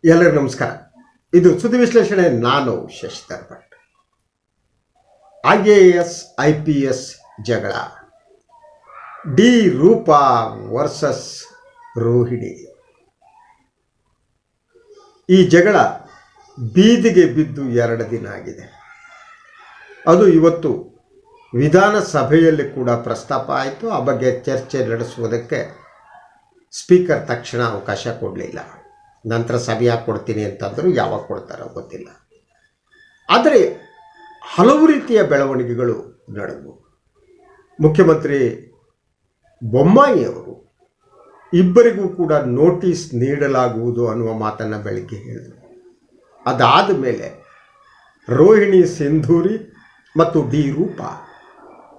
ಎಲ್ಲರಿಗೂ ನಮಸ್ಕಾರ. ಇದು ಸುದ್ದಿ ವಿಶ್ಲೇಷಣೆ. ನಾನು ಶಶಿಧರ್ ಭಟ್. IAS IPS ಜಗಳ, ಡಿ ರೂಪಾ ವರ್ಸಸ್ ರೋಹಿಣಿ. ಈ ಜಗಳ ಬೀದಿಗೆ ಬಿದ್ದು 2 ದಿನ ಆಗಿದೆ. ಅದು ಇವತ್ತು ವಿಧಾನಸಭೆಯಲ್ಲಿ ಕೂಡ ಪ್ರಸ್ತಾಪ ಆಯಿತು. ಆ ಬಗ್ಗೆ ಚರ್ಚೆ ನಡೆಸುವುದಕ್ಕೆ ಸ್ಪೀಕರ್ ತಕ್ಷಣ ಅವಕಾಶ ಕೊಡಲಿಲ್ಲ. ನಂತರ ಸಭೆಯಾಗಿ ಕೊಡ್ತೀನಿ ಅಂತಂದರೂ ಯಾವಾಗ ಕೊಡ್ತಾರೋ ಗೊತ್ತಿಲ್ಲ. ಆದರೆ ಹಲವು ರೀತಿಯ ಬೆಳವಣಿಗೆಗಳು ನಡೆದವು. ಮುಖ್ಯಮಂತ್ರಿ ಬೊಮ್ಮಾಯಿ ಅವರು ಇಬ್ಬರಿಗೂ ಕೂಡ ನೋಟಿಸ್ ನೀಡಲಾಗುವುದು ಅನ್ನುವ ಮಾತನ್ನು ಬೆಳಗ್ಗೆ ಹೇಳಿದರು. ಅದಾದ ಮೇಲೆ ರೋಹಿಣಿ ಸಿಂಧೂರಿ ಮತ್ತು ಡಿ ರೂಪಾ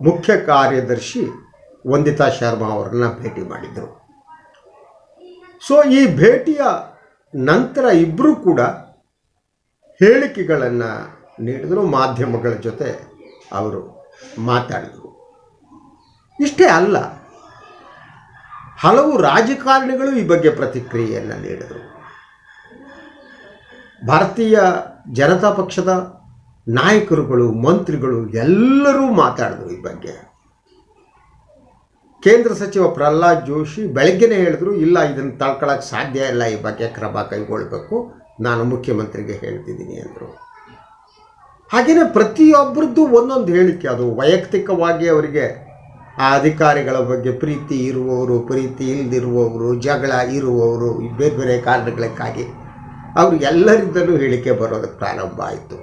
ಮುಖ್ಯ ಕಾರ್ಯದರ್ಶಿ ವಂದಿತಾ ಶರ್ಮಾ ಅವರನ್ನು ಭೇಟಿ ಮಾಡಿದರು. ಸೊ ಈ ಭೇಟಿಯ ನಂತರ ಇಬ್ಬರೂ ಕೂಡ ಹೇಳಿಕೆಗಳನ್ನು ನೀಡಿದರು. ಮಾಧ್ಯಮಗಳ ಜೊತೆ ಅವರು ಮಾತಾಡಿದರು. ಇಷ್ಟೇ ಅಲ್ಲ, ಹಲವು ರಾಜಕಾರಣಿಗಳು ಈ ಬಗ್ಗೆ ಪ್ರತಿಕ್ರಿಯೆಯನ್ನು ನೀಡಿದರು. ಭಾರತೀಯ ಜನತಾ ಪಕ್ಷದ ನಾಯಕರುಗಳು, ಮಂತ್ರಿಗಳು ಎಲ್ಲರೂ ಮಾತಾಡಿದರು ಈ ಬಗ್ಗೆ. ಕೇಂದ್ರ ಸಚಿವ ಪ್ರಹ್ಲಾದ್ ಜೋಶಿ ಬೆಳಗ್ಗೆನೇ ಹೇಳಿದ್ರು, ಇಲ್ಲ ಇದನ್ನು ತಳ್ಕೊಳ್ಳೋಕ್ಕೆ ಸಾಧ್ಯ ಇಲ್ಲ, ಈ ಬಗ್ಗೆ ಕ್ರಮ ಕೈಗೊಳ್ಳಬೇಕು, ನಾನು ಮುಖ್ಯಮಂತ್ರಿಗೆ ಹೇಳ್ತಿದ್ದೀನಿ ಅಂದರು. ಹಾಗೆಯೇ ಪ್ರತಿಯೊಬ್ಬರದ್ದು ಒಂದೊಂದು ಹೇಳಿಕೆ. ಅದು ವೈಯಕ್ತಿಕವಾಗಿ ಅವರಿಗೆ ಆ ಅಧಿಕಾರಿಗಳ ಬಗ್ಗೆ ಪ್ರೀತಿ ಇರುವವರು, ಪ್ರೀತಿ ಇಲ್ಲದಿರುವವರು, ಜಗಳ ಇರುವವರು, ಬೇರೆ ಬೇರೆ ಕಾರಣಗಳಕ್ಕಾಗಿ ಅವರು ಎಲ್ಲರಿಂದಲೂ ಹೇಳಿಕೆ ಬರೋದಕ್ಕೆ ಪ್ರಾರಂಭ ಆಯಿತು.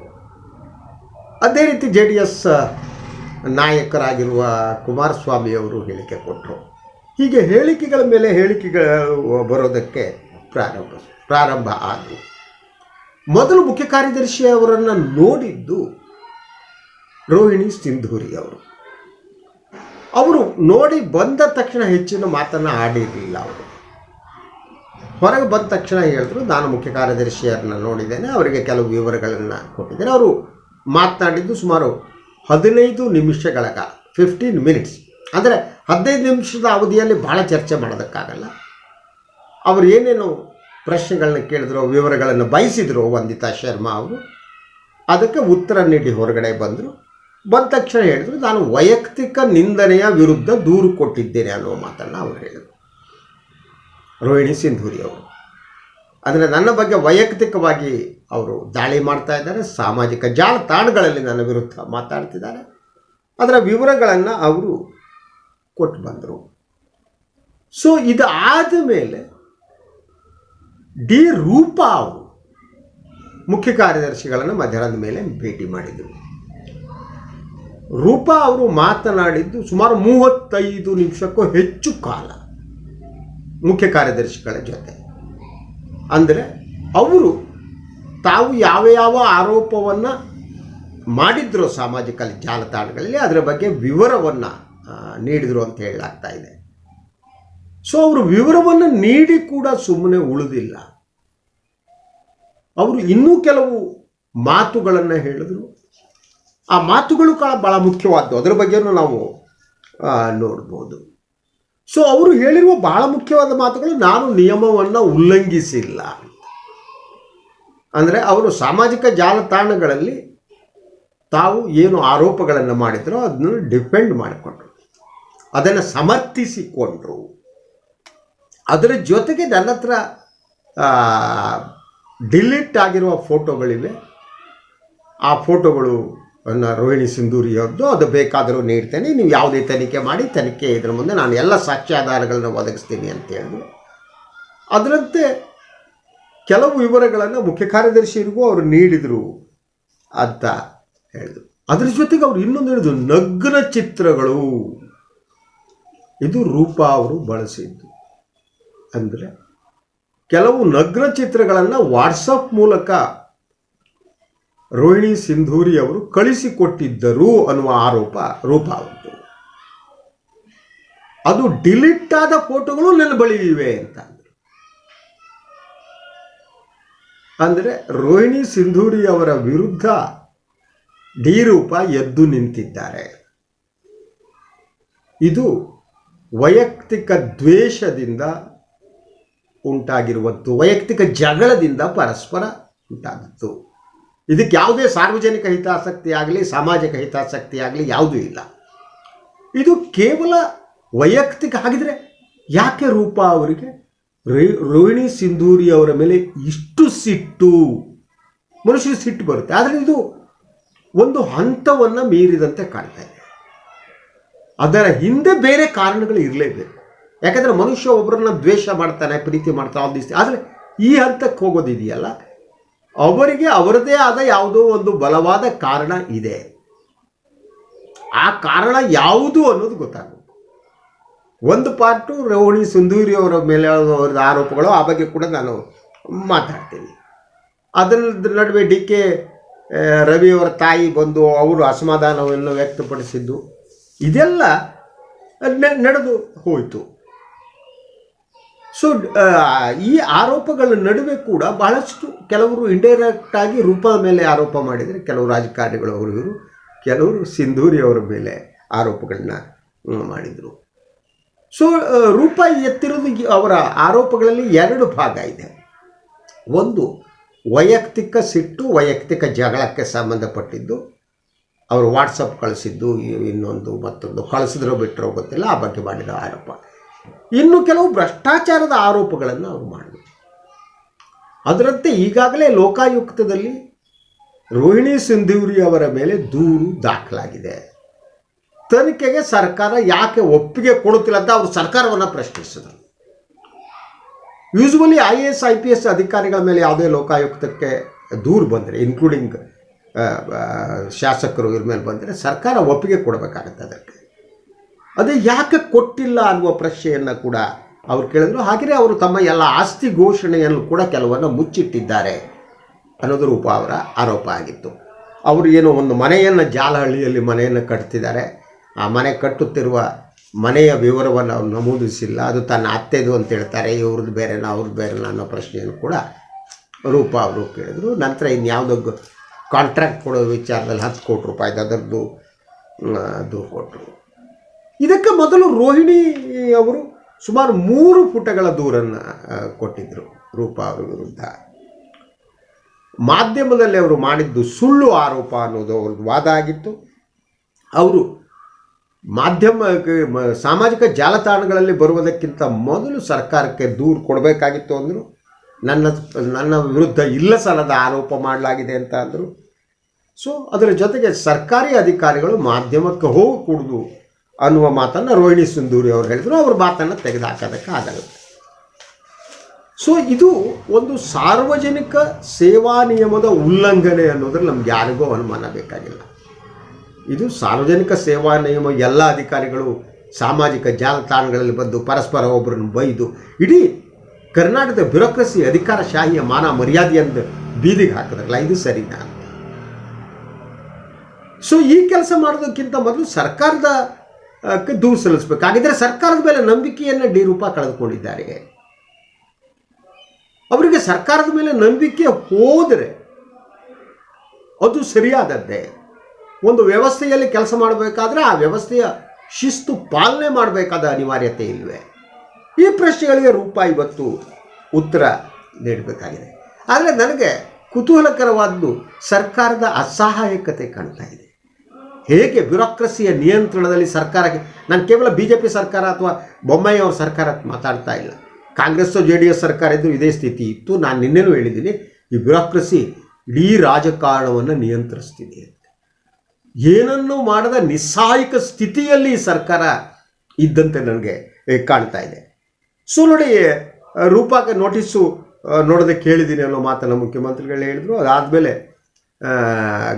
ಅದೇ ರೀತಿ JDS ನಾಯಕರಾಗಿರುವ ಕುಮಾರಸ್ವಾಮಿ ಅವರು ಹೇಳಿಕೆ ಕೊಟ್ಟರು. ಹೀಗೆ ಹೇಳಿಕೆಗಳ ಮೇಲೆ ಹೇಳಿಕೆಗಳು ಬರೋದಕ್ಕೆ ಪ್ರಾರಂಭ ಆದವು. ಮೊದಲು ಮುಖ್ಯ ಕಾರ್ಯದರ್ಶಿ ಅವರನ್ನು ನೋಡಿದ್ದು ರೋಹಿಣಿ ಸಿಂಧೂರಿ ಅವರು ನೋಡಿ ಬಂದ ತಕ್ಷಣ ಹೆಚ್ಚಿನ ಮಾತನ್ನು ಆಡಿರಲಿಲ್ಲ. ಅವರು ಹೊರಗೆ ಬಂದ ತಕ್ಷಣ ಹೇಳಿದ್ರು, ನಾನು ಮುಖ್ಯ ಕಾರ್ಯದರ್ಶಿಯರನ್ನು ನೋಡಿದ್ದೇನೆ, ಅವರಿಗೆ ಕೆಲವು ವಿವರಗಳನ್ನು ಕೊಟ್ಟಿದ್ದೇನೆ. ಅವರು ಮಾತನಾಡಿದ್ದು ಸುಮಾರು 15 ನಿಮಿಷಗಳ ಕಾಲ, 15 ಮಿನಿಟ್ಸ್. ಅಂದರೆ 15 ನಿಮಿಷದ ಅವಧಿಯಲ್ಲಿ ಭಾಳ ಚರ್ಚೆ ಮಾಡೋದಕ್ಕಾಗಲ್ಲ. ಅವರು ಏನೇನು ಪ್ರಶ್ನೆಗಳನ್ನ ಕೇಳಿದ್ರು, ವಿವರಗಳನ್ನು ಬಯಸಿದ್ರು ವಂದಿತಾ ಶರ್ಮಾ ಅವರು, ಅದಕ್ಕೆ ಉತ್ತರ ನೀಡಿ ಹೊರಗಡೆ ಬಂದರು. ಬಂದ ತಕ್ಷಣ ಹೇಳಿದ್ರು, ನಾನು ವೈಯಕ್ತಿಕ ನಿಂದನೆಯ ವಿರುದ್ಧ ದೂರು ಕೊಟ್ಟಿದ್ದೇನೆ ಅನ್ನುವ ಮಾತನ್ನು ಅವರು ಹೇಳಿದರು. ರೋಹಿಣಿ ಸಿಂಧೂರಿ ಅವರು ಅಂದರೆ ನನ್ನ ಬಗ್ಗೆ ವೈಯಕ್ತಿಕವಾಗಿ ಅವರು ದಾಳಿ ಮಾಡ್ತಾ ಇದ್ದಾರೆ, ಸಾಮಾಜಿಕ ಜಾಲತಾಣಗಳಲ್ಲಿ ನನ್ನ ವಿರುದ್ಧ ಮಾತಾಡ್ತಿದ್ದಾರೆ. ಅದರ ವಿವರಗಳನ್ನು ಅವರು ಕೊಟ್ಟು ಬಂದರು. ಸೊ ಇದಾದ ಮೇಲೆ ಡಿ ರೂಪಾ ಅವರು ಮುಖ್ಯ ಕಾರ್ಯದರ್ಶಿಗಳನ್ನು ಮಧ್ಯಾಹ್ನದ ಮೇಲೆ ಭೇಟಿ ಮಾಡಿದರು. ರೂಪಾ ಅವರು ಮಾತನಾಡಿದ್ದು ಸುಮಾರು 35 ನಿಮಿಷಕ್ಕೂ ಹೆಚ್ಚು ಕಾಲ ಮುಖ್ಯ ಕಾರ್ಯದರ್ಶಿಗಳ ಜೊತೆ. ಅಂದರೆ ಅವರು ತಾವು ಯಾವ ಆರೋಪವನ್ನು ಮಾಡಿದ್ರು ಸಾಮಾಜಿಕ ಜಾಲತಾಣಗಳಲ್ಲಿ, ಅದರ ಬಗ್ಗೆ ವಿವರವನ್ನು ನೀಡಿದರು ಅಂತ ಹೇಳಲಾಗ್ತಾ ಇದೆ. ಸೊ ಅವರು ವಿವರವನ್ನು ನೀಡಿ ಕೂಡ ಸುಮ್ಮನೆ ಉಳಿದಿಲ್ಲ. ಅವರು ಇನ್ನೂ ಕೆಲವು ಮಾತುಗಳನ್ನು ಹೇಳಿದರು. ಆ ಮಾತುಗಳು ಭಾಳ ಮುಖ್ಯವಾದ್ದು, ಅದರ ಬಗ್ಗೆಯೂ ನಾವು ನೋಡ್ಬೋದು. ಸೊ ಅವರು ಹೇಳಿರುವ ಬಹಳ ಮುಖ್ಯವಾದ ಮಾತುಗಳು, ನಾನು ನಿಯಮವನ್ನು ಉಲ್ಲಂಘಿಸಿಲ್ಲ. ಅಂದರೆ ಅವರು ಸಾಮಾಜಿಕ ಜಾಲತಾಣಗಳಲ್ಲಿ ತಾವು ಏನು ಆರೋಪಗಳನ್ನು ಮಾಡಿದ್ರೋ ಅದನ್ನು ಡಿಫೆಂಡ್ ಮಾಡಿಕೊಂಡ್ರು, ಅದನ್ನು ಸಮರ್ಥಿಸಿಕೊಂಡ್ರು. ಅದರ ಜೊತೆಗೆ ನನ್ನ ಹತ್ರ ಡಿಲೀಟ್ ಆಗಿರುವ ಫೋಟೋಗಳಿವೆ. ಆ ಫೋಟೋಗಳು ರೋಹಿಣಿ ಸಿಂಧೂರಿಯವ್ರದ್ದು, ಅದು ಬೇಕಾದರೂ ನೀಡ್ತೇನೆ, ನೀವು ಯಾವುದೇ ತನಿಖೆ ಮಾಡಿ, ತನಿಖೆ ಇದರ ಮುಂದೆ ನಾನು ಎಲ್ಲ ಸಾಕ್ಷ್ಯಾಧಾರಗಳನ್ನು ಒದಗಿಸ್ತೀನಿ ಅಂತ ಹೇಳಿದ್ರು. ಅದರಂತೆ ಕೆಲವು ವಿವರಗಳನ್ನು ಮುಖ್ಯ ಕಾರ್ಯದರ್ಶಿಯರಿಗೂ ಅವರು ನೀಡಿದರು ಅಂತ ಹೇಳಿದರು. ಅದರ ಜೊತೆಗೆ ಅವರು ಇನ್ನೊಂದು ಹೇಳಿದ್ರು, ನಗ್ನ ಚಿತ್ರಗಳು. ಇದು ರೂಪಾ ಅವರು ಬಳಸಿದ್ದು. ಅಂದರೆ ಕೆಲವು ನಗ್ನ ಚಿತ್ರಗಳನ್ನು ವಾಟ್ಸಪ್ ಮೂಲಕ ರೋಹಿಣಿ ಸಿಂಧೂರಿ ಅವರು ಕಳಿಸಿಕೊಟ್ಟಿದ್ದರು ಅನ್ನುವ ಆರೋಪ ರೂಪಾ ಅವರದ್ದು. ಅದು ಡಿಲೀಟ್ ಆದ ಫೋಟೋಗಳು ನನ್ನ ಬಳಿ ಇವೆ ಅಂತ. ಅಂದರೆ ರೋಹಿಣಿ ಸಿಂಧೂರಿ ಅವರ ವಿರುದ್ಧ ಡಿ ರೂಪಾ ಎದ್ದು ನಿಂತಿದ್ದಾರೆ. ಇದು ವೈಯಕ್ತಿಕ ದ್ವೇಷದಿಂದ ಉಂಟಾಗಿರುವಂಥ ವೈಯಕ್ತಿಕ ಜಗಳದಿಂದ ಪರಸ್ಪರ ಉಂಟಾಗಿತ್ತು. ಇದಕ್ಕೆ ಯಾವುದೇ ಸಾರ್ವಜನಿಕ ಹಿತಾಸಕ್ತಿ ಆಗಲಿ ಸಾಮಾಜಿಕ ಹಿತಾಸಕ್ತಿ ಆಗಲಿ ಯಾವುದೂ ಇಲ್ಲ. ಇದು ಕೇವಲ ವೈಯಕ್ತಿಕ. ಹಾಗಿದ್ರೆ ಯಾಕೆ ರೂಪಾ ಅವರಿಗೆ ರೋಹಿಣಿ ಸಿಂಧೂರಿ ಅವರ ಮೇಲೆ ಇಷ್ಟು ಸಿಟ್ಟು? ಮನುಷ್ಯರಿಗೆ ಸಿಟ್ಟು ಬರುತ್ತೆ, ಆದರೆ ಇದು ಒಂದು ಹಂತವನ್ನು ಮೀರಿದಂತೆ ಕಾಣ್ತಾ ಇದೆ. ಅದರ ಹಿಂದೆ ಬೇರೆ ಕಾರಣಗಳು ಇರಲೇಬೇಕು. ಯಾಕಂದರೆ ಮನುಷ್ಯ ಒಬ್ಬರನ್ನ ದ್ವೇಷ ಮಾಡ್ತಾನೆ, ಪ್ರೀತಿ ಮಾಡ್ತಾನೆ, ಆದರೆ ಈ ಹಂತಕ್ಕೆ ಹೋಗೋದಿದೆಯಲ್ಲ, ಅವರಿಗೆ ಅವರದೇ ಆದ ಯಾವುದೋ ಒಂದು ಬಲವಾದ ಕಾರಣ ಇದೆ. ಆ ಕಾರಣ ಯಾವುದು ಅನ್ನೋದು ಗೊತ್ತಾಗಬೇಕು. ಒಂದು ಪಾರ್ಟು ರೋಹಿಣಿ ಸಿಂಧೂರಿ ಅವರ ಮೇಲೆ ಅವರದ ಆರೋಪಗಳು, ಆ ಬಗ್ಗೆ ಕೂಡ ನಾನು ಮಾತಾಡ್ತೀನಿ. ಅದರ ನಡುವೆ ಡಿ ಕೆ ರವಿಯವರ ತಾಯಿ ಬಂದು ಅವರು ಅಸಮಾಧಾನವನ್ನು ವ್ಯಕ್ತಪಡಿಸಿದ್ದು ಇದೆಲ್ಲ ನಡೆದು ಹೋಯಿತು. ಸೊ ಈ ಆರೋಪಗಳ ನಡುವೆ ಕೂಡ ಬಹಳಷ್ಟು ಕೆಲವರು ಇಂಡೈರೆಕ್ಟಾಗಿ ರೂಪದ ಮೇಲೆ ಆರೋಪ ಮಾಡಿದರೆ, ಕೆಲವು ರಾಜಕಾರಣಿಗಳು ಅವರು ಕೆಲವರು ಸಿಂಧೂರಿ ಅವರ ಮೇಲೆ ಆರೋಪಗಳನ್ನ ಮಾಡಿದರು. ಸೊ ರೂಪಾ ಎತ್ತಿರೋದು ಅವರ ಆರೋಪಗಳಲ್ಲಿ ಎರಡು ಭಾಗ ಇದೆ. ಒಂದು ವೈಯಕ್ತಿಕ ಸಿಟ್ಟು, ವೈಯಕ್ತಿಕ ಜಗಳಕ್ಕೆ ಸಂಬಂಧಪಟ್ಟಿದ್ದು, ಅವರು ವಾಟ್ಸಪ್ ಕಳಿಸಿದ್ದು, ಇನ್ನೊಂದು ಮತ್ತೊಂದು ಕಳಿಸಿದ್ರೋ ಬಿಟ್ಟರೋ ಗೊತ್ತಿಲ್ಲ, ಆ ಬಗ್ಗೆ ಮಾಡಿದ ಆರೋಪ. ಇನ್ನು ಕೆಲವು ಭ್ರಷ್ಟಾಚಾರದ ಆರೋಪಗಳನ್ನು ಅವರು ಮಾಡಿದರು. ಅದರಂತೆ ಈಗಾಗಲೇ ಲೋಕಾಯುಕ್ತದಲ್ಲಿ ರೋಹಿಣಿ ಸಿಂಧೂರಿ ಅವರ ಮೇಲೆ ದೂರು ದಾಖಲಾಗಿದೆ. ತನಿಖೆಗೆ ಸರ್ಕಾರ ಯಾಕೆ ಒಪ್ಪಿಗೆ ಕೊಡುತ್ತಿಲ್ಲ ಅಂತ ಅವರು ಸರ್ಕಾರವನ್ನು ಪ್ರಶ್ನಿಸಿದರು. ಯೂಸ್ವಲಿ IAS IPS ಅಧಿಕಾರಿಗಳ ಮೇಲೆ ಯಾವುದೇ ಲೋಕಾಯುಕ್ತಕ್ಕೆ ದೂರು ಬಂದರೆ, ಇನ್ಕ್ಲೂಡಿಂಗ್ ಶಾಸಕರು ಇವ್ರ ಮೇಲೆ ಬಂದರೆ ಸರ್ಕಾರ ಒಪ್ಪಿಗೆ ಕೊಡಬೇಕಾಗತ್ತೆ. ಅದಕ್ಕೆ ಅದೇ ಯಾಕೆ ಕೊಟ್ಟಿಲ್ಲ ಅನ್ನುವ ಪ್ರಶ್ನೆಯನ್ನು ಕೂಡ ಅವ್ರು ಕೇಳಿದ್ರು. ಹಾಗೆಯೇ ಅವರು ತಮ್ಮ ಎಲ್ಲ ಆಸ್ತಿ ಘೋಷಣೆಯನ್ನು ಕೂಡ ಕೆಲವನ್ನು ಮುಚ್ಚಿಟ್ಟಿದ್ದಾರೆ ಅನ್ನೋದು ರೂಪಾ ಅವರ ಆರೋಪ ಆಗಿತ್ತು. ಅವರು ಏನೋ ಒಂದು ಮನೆಯನ್ನು ಜಾಲಹಳ್ಳಿಯಲ್ಲಿ ಮನೆಯನ್ನು ಕಟ್ತಿದ್ದಾರೆ, ಆ ಮನೆ ಕಟ್ಟುತ್ತಿರುವ ಮನೆಯ ವಿವರವನ್ನು ಅವ್ರು ನಮೂದಿಸಿಲ್ಲ, ಅದು ತನ್ನ ಅತ್ತೆದು ಅಂತ ಹೇಳ್ತಾರೆ, ಇವ್ರದ್ದು ಬೇರೆನಾ ಅವ್ರದ್ದು ಬೇರೆನಾ ಅನ್ನೋ ಪ್ರಶ್ನೆಯನ್ನು ಕೂಡ ರೂಪಾ ಅವರು ಕೇಳಿದರು. ನಂತರ ಇನ್ಯಾವುದೋ ಕಾಂಟ್ರಾಕ್ಟ್ ಕೊಡೋ ವಿಚಾರದಲ್ಲಿ 10 ಕೋಟಿ ರೂಪಾಯಿದು ಅದರದ್ದು ದೂರು ಕೊಟ್ಟರು. ಇದಕ್ಕೆ ಮೊದಲು ರೋಹಿಣಿ ಅವರು ಸುಮಾರು 3 ಪುಟಗಳ ದೂರನ್ನು ಕೊಟ್ಟಿದ್ದರು ರೂಪಾ ಅವರ ವಿರುದ್ಧ. ಮಾಧ್ಯಮದಲ್ಲಿ ಅವರು ಮಾಡಿದ್ದು ಸುಳ್ಳು ಆರೋಪ ಅನ್ನೋದು ಅವ್ರದ್ದು ವಾದ ಆಗಿತ್ತು. ಅವರು ಸಾಮಾಜಿಕ ಜಾಲತಾಣಗಳಲ್ಲಿ ಬರುವುದಕ್ಕಿಂತ ಮೊದಲು ಸರ್ಕಾರಕ್ಕೆ ದೂರು ಕೊಡಬೇಕಾಗಿತ್ತು ಅಂದರು. ನನ್ನ ವಿರುದ್ಧ ಇಲ್ಲ ಸಲ್ಲದ ಆರೋಪ ಮಾಡಲಾಗಿದೆ ಅಂತ ಅಂದರು. ಸೊ ಅದರ ಜೊತೆಗೆ ಸರ್ಕಾರಿ ಅಧಿಕಾರಿಗಳು ಮಾಧ್ಯಮಕ್ಕೆ ಹೋಗಕೂಡದು ಅನ್ನುವ ಮಾತನ್ನು ರೋಹಿಣಿ ಸಿಂಧೂರಿ ಅವರು ಹೇಳಿದರು. ಅವ್ರ ಮಾತನ್ನು ತೆಗೆದುಹಾಕೋದಕ್ಕೆ ಆಗಲ್ಲ. ಸೊ ಇದು ಒಂದು ಸಾರ್ವಜನಿಕ ಸೇವಾ ನಿಯಮದ ಉಲ್ಲಂಘನೆ ಅನ್ನೋದ್ರಲ್ಲಿ ನಮ್ಗೆ ಯಾರಿಗೂ ಅನುಮಾನ ಬೇಕಾಗಿಲ್ಲ. ಇದು ಸಾರ್ವಜನಿಕ ಸೇವಾ ನಿಯಮ. ಎಲ್ಲ ಅಧಿಕಾರಿಗಳು ಸಾಮಾಜಿಕ ಜಾಲತಾಣಗಳಲ್ಲಿ ಬಂದು ಪರಸ್ಪರ ಒಬ್ಬರನ್ನು ಬೈದು ಇಡೀ ಕರ್ನಾಟಕದ ಬ್ಯೂರೋಕ್ರಸಿ ಅಧಿಕಾರಶಾಹಿಯ ಮಾನ ಮರ್ಯಾದೆಯನ್ನು ಬೀದಿಗೆ ಹಾಕಿದ್ರಲ್ಲ, ಇದು ಸರಿನಾ? ಸೊ ಈ ಕೆಲಸ ಮಾಡೋದಕ್ಕಿಂತ ಮೊದಲು ಸರ್ಕಾರದ ದೂರು ಸಲ್ಲಿಸಬೇಕಾಗಿದ್ದರೆ ಸರ್ಕಾರದ ಮೇಲೆ ನಂಬಿಕೆಯನ್ನು ಡಿ ರೂಪಾ ಕಳೆದುಕೊಂಡಿದ್ದಾರೆ. ಅವರಿಗೆ ಸರ್ಕಾರದ ಮೇಲೆ ನಂಬಿಕೆ ಹೋದರೆ ಅದು ಸರಿಯಾದದ್ದೇ. ಒಂದು ವ್ಯವಸ್ಥೆಯಲ್ಲಿ ಕೆಲಸ ಮಾಡಬೇಕಾದ್ರೆ ಆ ವ್ಯವಸ್ಥೆಯ ಶಿಸ್ತು ಪಾಲನೆ ಮಾಡಬೇಕಾದ ಅನಿವಾರ್ಯತೆ ಇಲ್ವೇ? ಈ ಪ್ರಶ್ನೆಗಳಿಗೆ ರೂಪಾ ಇವತ್ತು ಉತ್ತರ ನೀಡಬೇಕಾಗಿದೆ. ಆದರೆ ನನಗೆ ಕುತೂಹಲಕರವಾದ್ದು ಸರ್ಕಾರದ ಅಸಹಾಯಕತೆ ಕಾಣ್ತಾ ಇದೆ. ಹೇಗೆ ಬ್ಯೂರೋಕ್ರಸಿಯ ನಿಯಂತ್ರಣದಲ್ಲಿ ಸರ್ಕಾರಕ್ಕೆ, ನಾನು ಕೇವಲ BJP ಸರ್ಕಾರ ಅಥವಾ ಬೊಮ್ಮಾಯಿ ಅವ್ರ ಸರ್ಕಾರ ಮಾತಾಡ್ತಾ ಇಲ್ಲ. ಕಾಂಗ್ರೆಸ್ JDS ಸರ್ಕಾರ ಇದ್ದು ಇದೇ ಸ್ಥಿತಿ ಇತ್ತು. ನಾನು ನಿನ್ನೆನೂ ಹೇಳಿದ್ದೀನಿ, ಈ ಬ್ಯೂರೋಕ್ರಸಿ ಇಡೀ ರಾಜಕಾರಣವನ್ನು ನಿಯಂತ್ರಿಸ್ತಿದೆ. ಏನನ್ನೂ ಮಾಡದ ನಿಸ್ಸಹಾಯಕ ಸ್ಥಿತಿಯಲ್ಲಿ ಸರ್ಕಾರ ಇದ್ದಂತೆ ನನಗೆ ಕಾಣ್ತಾ ಇದೆ. ಸೊ ನೋಡಿ, ರೂಪಾಗೆ ನೋಟಿಸು ನೋಡೋದಕ್ಕೆ ಹೇಳಿದ್ದೀನಿ ಅನ್ನೋ ಮಾತನ್ನು ಮುಖ್ಯಮಂತ್ರಿಗಳು ಹೇಳಿದರು. ಅದಾದಮೇಲೆ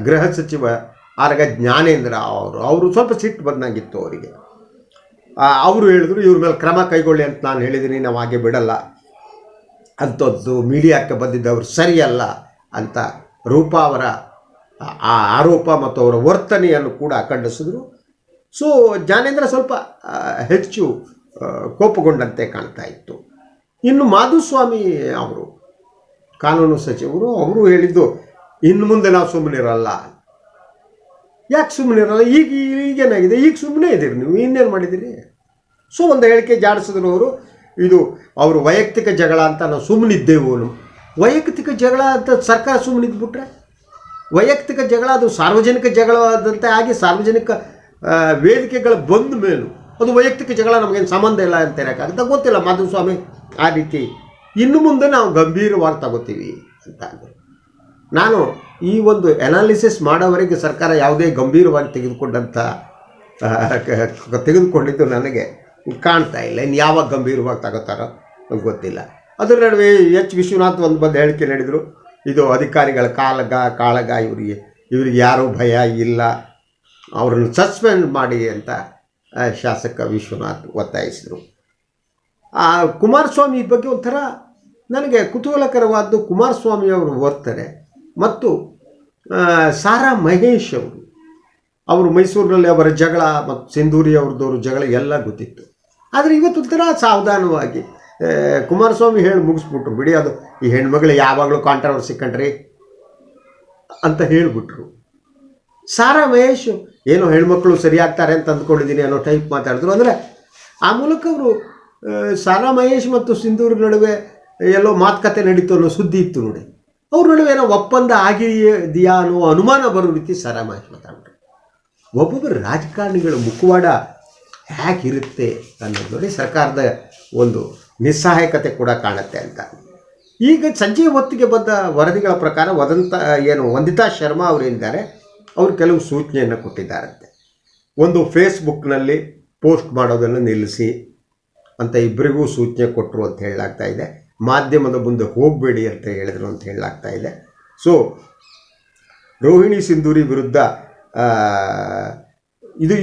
ಗೃಹ ಸಚಿವ ಆರ್ಗ ಜ್ಞಾನೇಂದ್ರ ಅವರು ಸ್ವಲ್ಪ ಸಿಟ್ಟು ಬಂದಂಗಿತ್ತು ಅವರಿಗೆ. ಅವರು ಹೇಳಿದ್ರು ಇವ್ರ ಮೇಲೆ ಕ್ರಮ ಕೈಗೊಳ್ಳಿ ಅಂತ ನಾನು ಹೇಳಿದ್ದೀನಿ, ನಾವು ಹಾಗೆ ಬಿಡಲ್ಲ, ಅಂಥದ್ದು ಮೀಡಿಯಾಕ್ಕೆ ಬಂದಿದ್ದವರು ಸರಿಯಲ್ಲ ಅಂತ ರೂಪಾ ಅವರ ಆ ಆರೋಪ ಮತ್ತು ಅವರ ವರ್ತನೆಯನ್ನು ಕೂಡ ಖಂಡಿಸಿದ್ರು. ಸೊ ಜ್ಞಾನೇಂದ್ರ ಸ್ವಲ್ಪ ಹೆಚ್ಚು ಕೋಪಗೊಂಡಂತೆ ಕಾಣ್ತಾ ಇತ್ತು. ಇನ್ನು ಮಾಧುಸ್ವಾಮಿ ಅವರು ಕಾನೂನು ಸಚಿವರು, ಅವರು ಹೇಳಿದ್ದು ಇನ್ನು ಮುಂದೆ ನಾವು ಸುಮ್ಮನಿರಲ್ಲ. ಯಾಕೆ ಸುಮ್ಮನಿರಲ್ಲ? ಈಗೇನಾಗಿದೆ? ಈಗ ಸುಮ್ಮನೆ ಇದ್ದೀರಿ ನೀವು, ಇನ್ನೇನು ಮಾಡಿದ್ದೀರಿ? ಸೊ ಒಂದು ಹೇಳಿಕೆ ಜಾಡಿಸಿದ್ರು ಅವರು. ಇದು ಅವರು ವೈಯಕ್ತಿಕ ಜಗಳ ಅಂತ ನಾವು ಸುಮ್ಮನಿದ್ದೆವು. ವೈಯಕ್ತಿಕ ಜಗಳ ಅಂತ ಸರ್ಕಾರ ಸುಮ್ಮನಿದ್ಬಿಟ್ರೆ ವೈಯಕ್ತಿಕ ಜಗಳ ಅದು ಸಾರ್ವಜನಿಕ ಜಗಳವಾದಂತೆ ಆಗಿ ಸಾರ್ವಜನಿಕ ವೇದಿಕೆಗಳು ಬಂದ ಮೇಲೂ ಅದು ವೈಯಕ್ತಿಕ ಜಗಳ ನಮಗೇನು ಸಂಬಂಧ ಇಲ್ಲ ಅಂತ ಇರೋಕ್ಕಾಗುತ್ತೆ. ಗೊತ್ತಿಲ್ಲ ಮಾಧುಸ್ವಾಮಿ ಆ ರೀತಿ ಇನ್ನು ಮುಂದೆ ನಾವು ಗಂಭೀರವಾಗಿ ತಗೋತೀವಿ ಅಂತ ಅಂದರು. ನಾನು ಈ ಒಂದು ಅನಾಲಿಸಿಸ್ ಮಾಡೋವರೆಗೆ ಸರ್ಕಾರ ಯಾವುದೇ ಗಂಭೀರವಾಗಿ ತೆಗೆದುಕೊಂಡಿದ್ದು ನನಗೆ ಕಾಣ್ತಾ ಇಲ್ಲ. ಇನ್ನು ಯಾವಾಗ ಗಂಭೀರವಾಗಿ ತಗೋತಾರೋ ಗೊತ್ತಿಲ್ಲ. ಅದರ ನಡುವೆ ಎಚ್ ವಿಶ್ವನಾಥ್ ಬಂದು ಹೇಳಿಕೆ ನೀಡಿದರು, ಇದು ಅಧಿಕಾರಿಗಳ ಕಾಳಗ, ಇವರಿಗೆ ಯಾರೂ ಭಯ ಇಲ್ಲ, ಅವರನ್ನು ಸಸ್ಪೆಂಡ್ ಮಾಡಿ ಅಂತ ಶಾಸಕ ವಿಶ್ವನಾಥ್ ಒತ್ತಾಯಿಸಿದರು. ಕುಮಾರಸ್ವಾಮಿ ಬಗ್ಗೆ ಒಂಥರ ನನಗೆ ಕುತೂಹಲಕರವಾದ್ದು ಕುಮಾರಸ್ವಾಮಿ ಅವರು ವರ್ತನೆ ಮತ್ತು ಸಾರಾ ಮಹೇಶ್ ಅವರು ಮೈಸೂರಿನಲ್ಲಿ ಅವರ ಜಗಳ ಮತ್ತು ಸಿಂಧೂರಿ ಅವ್ರದ್ದವರು ಜಗಳ ಎಲ್ಲ ಗೊತ್ತಿತ್ತು. ಆದರೆ ಇವತ್ತು ಒಂಥರ ಸಾವಧಾನವಾಗಿ ಕುಮಾರಸ್ವಾಮಿ ಹೇಳಿ ಮುಗಿಸ್ಬಿಟ್ರು, ಬಿಡಿ ಅದು ಈ ಹೆಣ್ಮಗಳು ಯಾವಾಗಲೂ ಕಾಂಟ್ರವರ್ಸಿ ಕಂಡ್ರಿ ಅಂತ ಹೇಳಿಬಿಟ್ರು. ಸಾರಾ ಮಹೇಶ್ ಏನೋ ಹೆಣ್ಮಕ್ಳು ಸರಿಯಾಗ್ತಾರೆ ಅಂತ ಅಂದ್ಕೊಂಡಿದ್ದೀನಿ ಅನ್ನೋ ಟೈಪ್ ಮಾತಾಡಿದ್ರು. ಅಂದರೆ ಆ ಮೂಲಕ ಅವರು ಸಾರಾ ಮಹೇಶ್ ಮತ್ತು ಸಿಂಧೂರಿ ನಡುವೆ ಎಲ್ಲೋ ಮಾತುಕತೆ ನಡೀತು ಅನ್ನೋ ಸುದ್ದಿ ಇತ್ತು ನೋಡಿ. ಅವ್ರ ನಡುವೆ ಏನೋ ಒಪ್ಪಂದ ಆಗಿದೆಯಾ ಅನ್ನೋ ಅನುಮಾನ ಬರೋ ರೀತಿ ಸಾರಾ ಮಹೇಶ್ ಮಾತಾಡ್ತಾರೆ. ಒಬ್ಬೊಬ್ಬರು ರಾಜಕಾರಣಿಗಳ ಮುಖವಾಡ ಹೇಗಿರುತ್ತೆ ಅನ್ನೋದು ನೋಡಿ ಸರ್ಕಾರದ ಒಂದು ನಿಸ್ಸಹಾಯಕತೆ ಕೂಡ ಕಾಣುತ್ತೆ ಅಂತ. ಈಗ ಸಂಜೆ ಹೊತ್ತಿಗೆ ಬಂದ ವರದಿಗಳ ಪ್ರಕಾರ ವಂದಿತಾ ಶರ್ಮಾ ಅವರೇನಿದ್ದಾರೆ ಅವರು ಕೆಲವು ಸೂಚನೆಯನ್ನು ಕೊಟ್ಟಿದ್ದಾರಂತೆ. ಒಂದು ಫೇಸ್ಬುಕ್ನಲ್ಲಿ ಪೋಸ್ಟ್ ಮಾಡೋದನ್ನು ನಿಲ್ಲಿಸಿ ಅಂತ ಇಬ್ಬರಿಗೂ ಸೂಚನೆ ಕೊಟ್ಟರು ಅಂತ ಹೇಳಲಾಗ್ತಾ ಇದೆ. ಮಾಧ್ಯಮದ ಮುಂದೆ ಹೋಗಬೇಡಿ ಅಂತ ಹೇಳಿದರು ಅಂತ ಹೇಳಲಾಗ್ತಾ ಇದೆ. ಸೊ ರೋಹಿಣಿ ಸಿಂಧೂರಿ ವಿರುದ್ಧ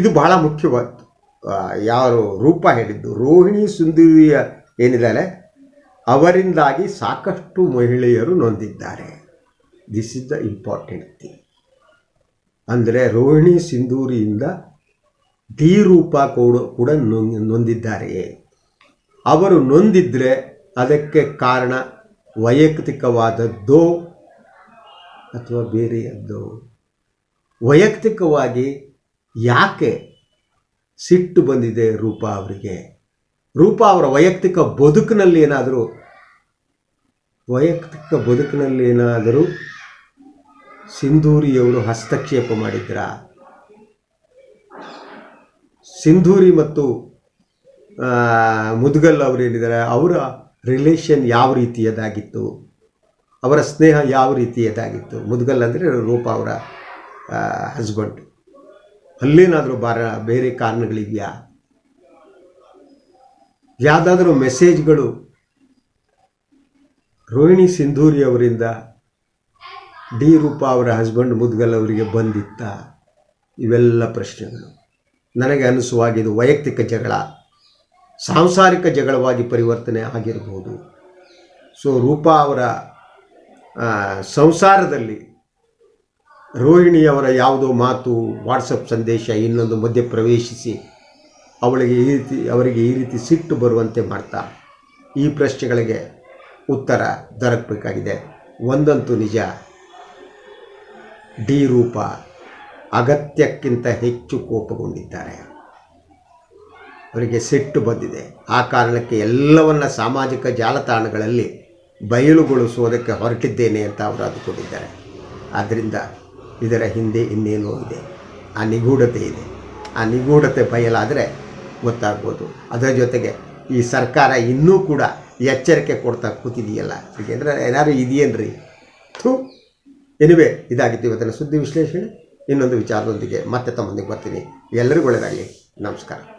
ಇದು ಬಹಳ ಮುಖ್ಯವಾದ್ದು. ಯಾರು ರೂಪ ಹೇಳಿದ್ದು, ರೋಹಿಣಿ ಸಿಂಧೂರಿಯ ಏನಿದ್ದಾರೆ ಅವರಿಂದಾಗಿ ಸಾಕಷ್ಟು ಮಹಿಳೆಯರು ನೊಂದಿದ್ದಾರೆ. This is the important thing. ಅಂದರೆ ರೋಹಿಣಿ ಸಿಂಧೂರಿಯಿಂದ ಡಿ ರೂಪ ಕೂಡ ನೊಂದಿದ್ದಾರೆ. ಅವರು ನೊಂದಿದ್ರೆ ಅದಕ್ಕೆ ಕಾರಣ ವೈಯಕ್ತಿಕವಾದದ್ದೋ ಅಥವಾ ಬೇರೆಯದ್ದೋ. ವೈಯಕ್ತಿಕವಾಗಿ ಯಾಕೆ ಸಿಟ್ಟು ಬಂದಿದೆ ರೂಪ ಅವರಿಗೆ? ರೂಪ ಅವರ ವೈಯಕ್ತಿಕ ಬದುಕಿನಲ್ಲಿ ಏನಾದರೂ ಸಿಂಧೂರಿಯವರು ಹಸ್ತಕ್ಷೇಪ ಮಾಡಿದ್ರಾ? ಸಿಂಧೂರಿ ಮತ್ತು ಮುದ್ಗಲ್ ಅವರೇನಿದ್ದಾರೆ ಅವರ ರಿಲೇಷನ್ ಯಾವ ರೀತಿಯದಾಗಿತ್ತು? ಅವರ ಸ್ನೇಹ ಯಾವ ರೀತಿಯದಾಗಿತ್ತು? ಮುದ್ಗಲ್ ಅಂದರೆ ರೂಪ ಅವರ ಹಸ್ಬೆಂಡ್. ಅಲ್ಲೇನಾದರೂ ಬೇರೆ ಕಾರಣಗಳಿದೆಯಾ? ಯಾವುದಾದ್ರೂ ಮೆಸೇಜ್ಗಳು ರೋಹಿಣಿ ಸಿಂಧೂರಿ ಅವರಿಂದ ಡಿ ರೂಪ ಅವರ ಹಸ್ಬೆಂಡ್ ಮುದ್ಗಲ್ ಅವರಿಗೆ ಬಂದಿತ್ತ? ಇವೆಲ್ಲ ಪ್ರಶ್ನೆಗಳು. ನನಗೆ ಅನಿಸುವಾಗ ಇದು ವೈಯಕ್ತಿಕ ಜಗಳ, ಸಾಂಸಾರಿಕ ಜಗಳವಾಗಿ ಪರಿವರ್ತನೆ ಆಗಿರ್ಬೋದು. ಸೊ ರೂಪ ಅವರ ಸಂಸಾರದಲ್ಲಿ ರೋಹಿಣಿಯವರ ಯಾವುದೋ ಮಾತು, ವಾಟ್ಸಪ್ ಸಂದೇಶ ಇನ್ನೊಂದು ಮಧ್ಯೆ ಪ್ರವೇಶಿಸಿ ಅವರಿಗೆ ಈ ರೀತಿ ಸಿಟ್ಟು ಬರುವಂತೆ ಮಾಡ್ತಾ ಈ ಪ್ರಶ್ನೆಗಳಿಗೆ ಉತ್ತರ ದೊರಕಬೇಕಾಗಿದೆ. ಒಂದಂತೂ ನಿಜ, ಡಿ ರೂಪ ಅಗತ್ಯಕ್ಕಿಂತ ಹೆಚ್ಚು ಕೋಪಗೊಂಡಿದ್ದಾರೆ. ಅವರಿಗೆ ಸಿಟ್ಟು ಬಂದಿದೆ. ಆ ಕಾರಣಕ್ಕೆ ಎಲ್ಲವನ್ನ ಸಾಮಾಜಿಕ ಜಾಲತಾಣಗಳಲ್ಲಿ ಬಯಲುಗೊಳಿಸುವುದಕ್ಕೆ ಹೊರಟಿದ್ದೇನೆ ಅಂತ ಅವರು ಅಂದುಕೊಂಡಿದ್ದಾರೆ. ಆದ್ದರಿಂದ ಇದರ ಹಿಂದೆ ಇನ್ನೇನೋ ಇದೆ, ಆ ನಿಗೂಢತೆ ಇದೆ. ಆ ನಿಗೂಢತೆ ಬಯಲಾದರೆ ಗೊತ್ತಾಗ್ಬೋದು. ಅದರ ಜೊತೆಗೆ ಈ ಸರ್ಕಾರ ಇನ್ನೂ ಕೂಡ ಎಚ್ಚರಿಕೆ ಕೊಡ್ತಾ ಕೂತಿದೆಯಲ್ಲ, ಏಕೆಂದರೆ ಏನಾದ್ರು ಇದೆಯೇನ್ರಿ? ಎನಿವೆ, ಇದಾಗಿತ್ತು ಇವತ್ತಿನ ಸುದ್ದಿ ವಿಶ್ಲೇಷಣೆ. ಇನ್ನೊಂದು ವಿಚಾರದೊಂದಿಗೆ ಮತ್ತೆ ತಮ್ಮೊಂದಿಗೆ ಬರ್ತೀನಿ. ಎಲ್ಲರಿಗೂ ಒಳ್ಳೆಯದಾಗಲಿ. ನಮಸ್ಕಾರ.